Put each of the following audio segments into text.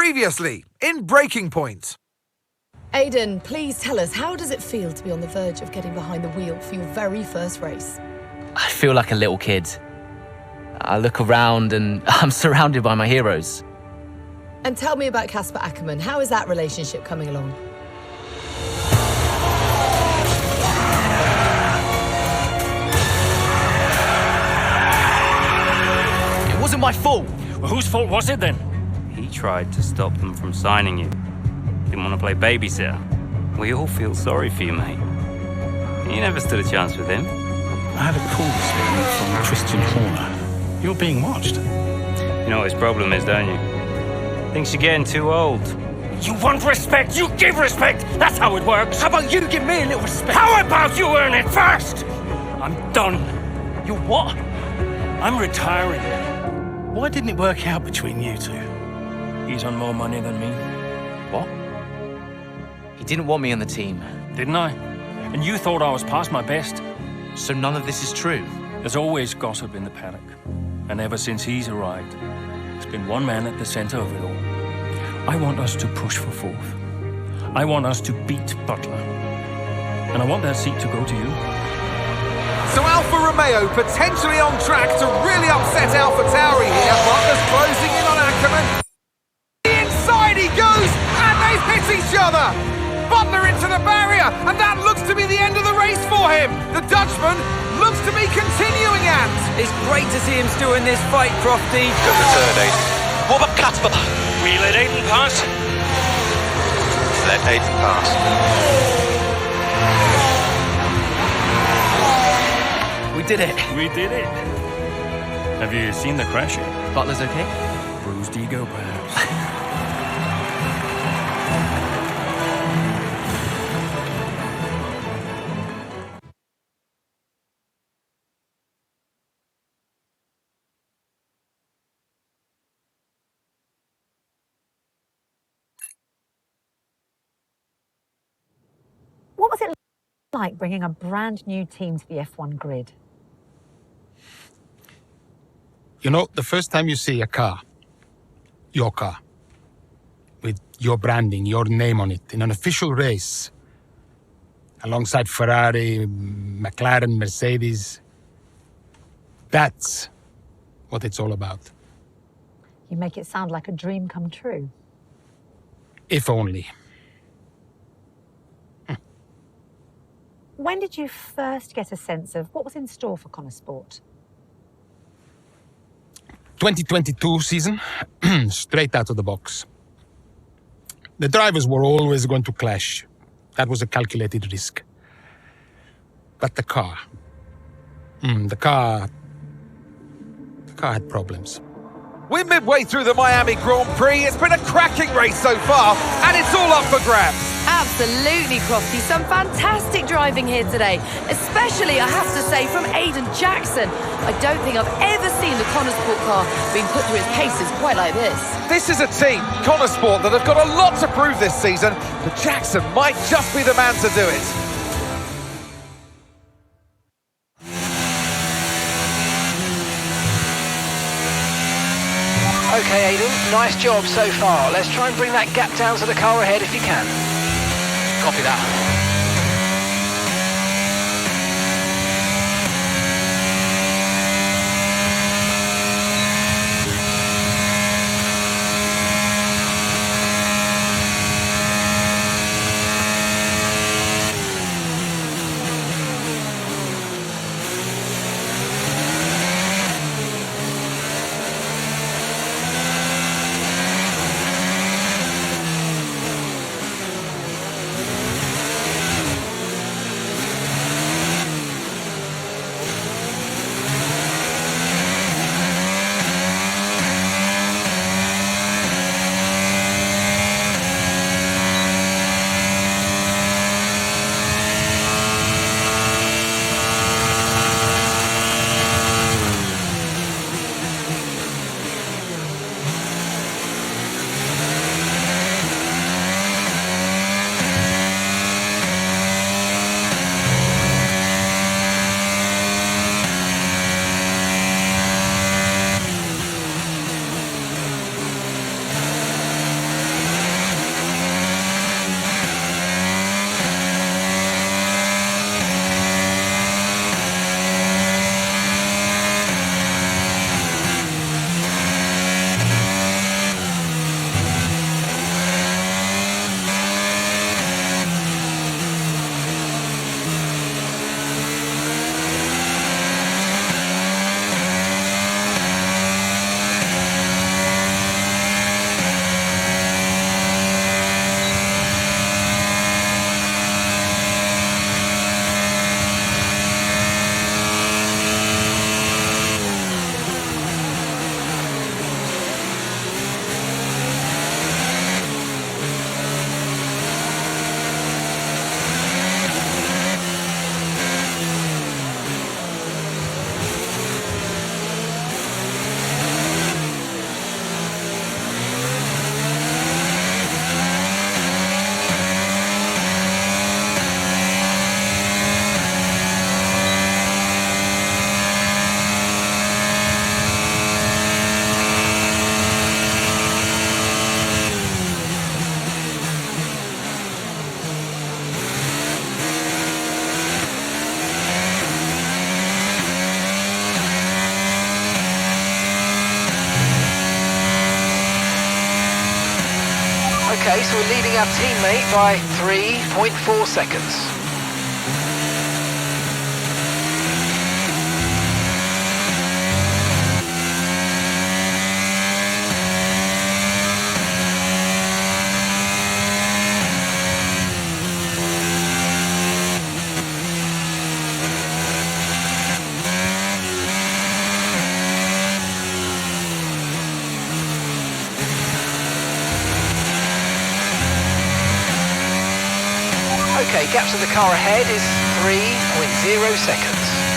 Previously, in Breaking Point. Aidan, please tell us, how does it feel to be on the verge of getting behind the wheel for your very first race? I feel like a little kid. I look around and I'm surrounded by my heroes. And tell me about Casper Ackerman. How is that relationship coming along? It wasn't my fault. Well, whose fault was it then? He tried to stop them from signing you. Didn't want to play babysitter. We all feel sorry for you, mate. You never stood a chance with him. I had a call this evening from Christian Horner. You're being watched. You know what his problem is, don't you? Thinks you're getting too old. You want respect, you give respect! That's how it works! How about you give me a little respect? How about you earn it first? I'm done. You what? I'm retiring. Why didn't it work out between you two? He's on more money than me. What? He didn't want me on the team. Didn't I? And you thought I was past my best? So none of this is true? There's always gossip in the paddock. And ever since he's arrived, there's been one man at the center of it all. I want us to push for fourth. I want us to beat Butler. And I want that seat to go to you. So Alfa Romeo potentially on track to really upset AlphaTauri here. Butler's closing in on Ackerman. Inside he goes, and they've hit each other. Butler into the barrier, and that looks to be the end of the race for him. The Dutchman looks to be continuing and... It's great to see him still in this fight, Crofty. Good return, Aiden. What about Kasper? We let Aiden pass. Let Aiden pass. We did it. We did it. Have you seen the crash yet? Butler's okay? Bruised ego, perhaps. What was it like bringing a brand new team to the F1 grid? You know, the first time you see a car, your car, with your branding, your name on it, in an official race, alongside Ferrari, McLaren, Mercedes, that's what it's all about. You make it sound like a dream come true. If only. When did you first get a sense of what was in store for Connor Sport? 2022 season, straight out of the box. The drivers were always going to clash. That was a calculated risk. But the car had problems. We're midway through the Miami Grand Prix. It's been a cracking race so far, and it's all up for grabs. Absolutely, Crofty. Some fantastic driving here today, especially, I have to say, from Aiden Jackson. I don't think I've ever seen the Connor Sport car being put through its paces quite like this. This is a team, Connor Sport, that have got a lot to prove this season, but Jackson might just be the man to do it. Okay, Aiden, nice job so far. Let's try and bring that gap down to the car ahead if you can. Copy that. Okay, so we're leading our teammate by 3.4 seconds. Okay, gap to the car ahead is 3.0 seconds.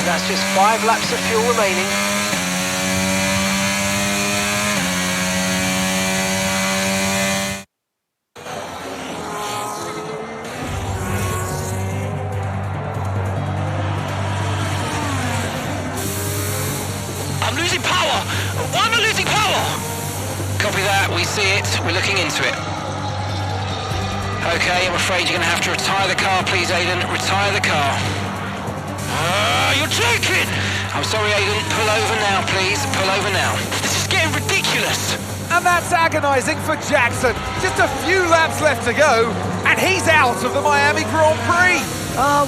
That's just 5 laps of fuel remaining. I'm losing power! Why am I losing power? Copy that, we see it, we're looking into it. Okay, I'm afraid you're going to have to retire the car, please, Aidan. Retire the car. You're joking! I'm sorry, Aidan. Pull over now, please. Pull over now. This is getting ridiculous. And that's agonising for Jackson. Just a few laps left to go, and he's out of the Miami Grand Prix.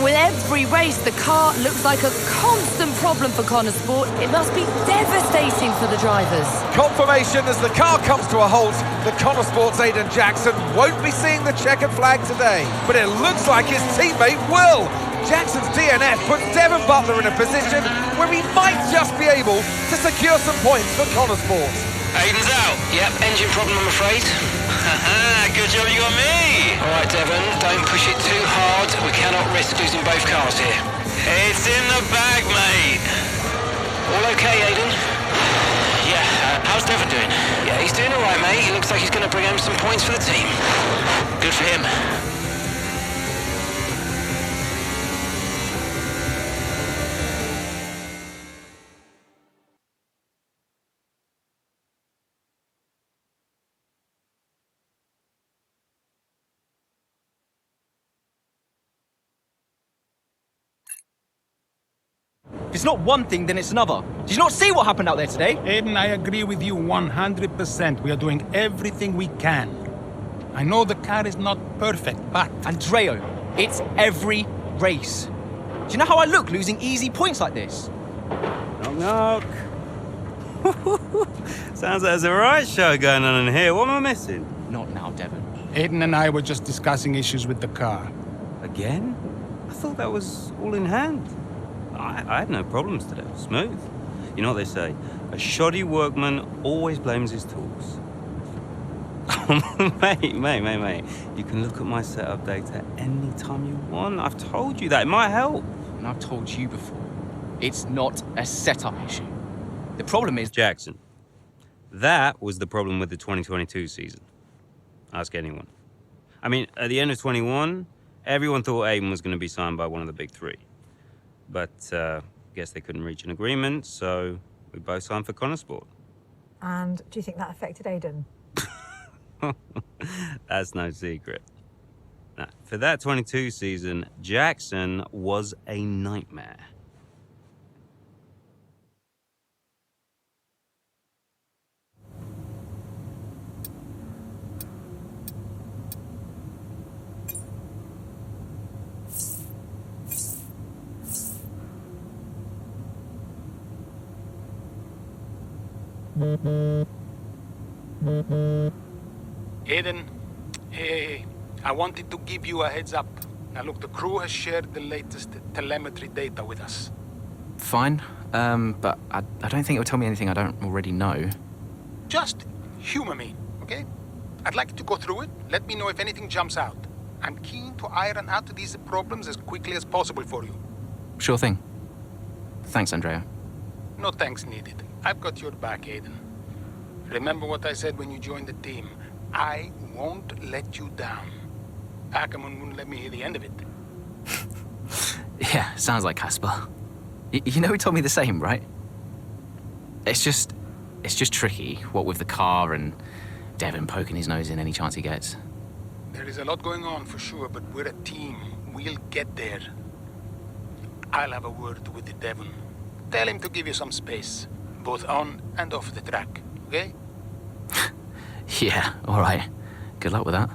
With every race, the car looks like a constant problem for Connor Sport. It must be devastating for the drivers. Confirmation as the car comes to a halt. The Connor Sports Aiden Jackson won't be seeing the checkered flag today, but it looks like his teammate will. Jackson's DNF puts Devon Butler in a position where he might just be able to secure some points for Connor Sports. Aiden's out. Yep, engine problem, I'm afraid. Good job you got me. All right, Devon, don't push it too hard. We cannot risk losing both cars here. It's in the bag, mate. All okay, Aiden? Yeah, how's Devon doing? Yeah, he's doing all right, mate. He looks like he's going to bring home some points for the team. Good for him. If it's not one thing, then it's another. Did you not see what happened out there today? Aiden, I agree with you 100%. We are doing everything we can. I know the car is not perfect, but... Andreo, it's every race. Do you know how I look losing easy points like this? Knock, knock. Sounds like there's a riot show going on in here. What am I missing? Not now, Devon. Aiden and I were just discussing issues with the car. Again? I thought that was all in hand. I had no problems today. Smooth. You know what they say? A shoddy workman always blames his tools. mate. You can look at my setup data any time you want. I've told you that. It might help. And I've told you before, it's not a setup issue. The problem is... Jackson, that was the problem with the 2022 season. Ask anyone. I mean, at the end of 21, everyone thought Aiden was going to be signed by one of the big three. But guess they couldn't reach an agreement, so we both signed for Connor Sport. And do you think that affected Aiden? That's no secret. Now, for that 22 season, Jackson was a nightmare. Aiden, hey, I wanted to give you a heads up. Now look, the crew has shared the latest telemetry data with us. Fine, but I don't think it'll tell me anything I don't already know. Just humor me, okay? I'd like to go through it. Let me know if anything jumps out. I'm keen to iron out these problems as quickly as possible for you. Sure thing. Thanks, Andrea. No thanks needed. I've got your back, Aiden. Remember what I said when you joined the team. I won't let you down. Ackerman wouldn't let me hear the end of it. Yeah, sounds like Casper. You know he told me the same, right? It's just tricky, what with the car and Devon poking his nose in any chance he gets. There is a lot going on for sure, but we're a team. We'll get there. I'll have a word with the Devon. Tell him to give you some space, both on and off the track, okay? Yeah, all right. Good luck with that.